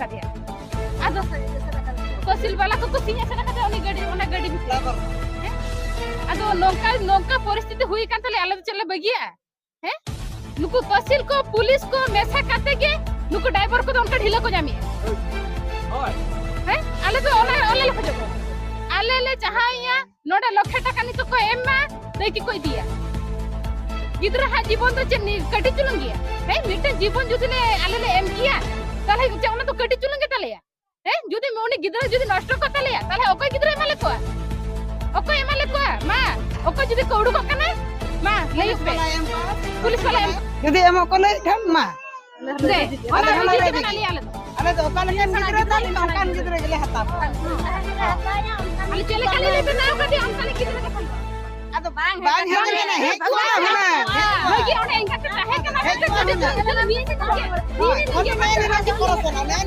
दिया आदो तहसील वाला को सिंह से रखा उनी गाड़ी भी आदो नौका परिस्थिति हुई कान तले आले चले बगिया हैं नुको तहसील को पुलिस को मेसा काते के नुको ड्राइवर को उनका ढीला को जामी हैं आले तो ओले लख जको आले ले चाहाया नोडा लख टाका नि तो को एम्मा दे की कोई दिया गिद्रा हा जीवन तो चेनी कटी चुलंगिया है मिटे जीवन जुदिले आले ले एम किया ताले चावना तो कटी चुलंगे ताले हैं जुदी मोनी गिद्रा जुदी नष्ट को ताले ताले ओको गिद्रा एमाले को ओको एमाले को मा ओको जुदी कोडू को कना मा ले पे पुलिस वाला যদি এম কলে ঠাম মা दे ओला गिद्रा बना लिया আলে তো ওখানে গিদ্রে তালি ওখানে গিদ্রে গেলে হাতা আলে চলে কালি ले ना कटी हम काले गिद्रा के फल আতো বাং হেলে না হে কোনা না होगी ओने इनका है कना কোন মেলে না কি করছ না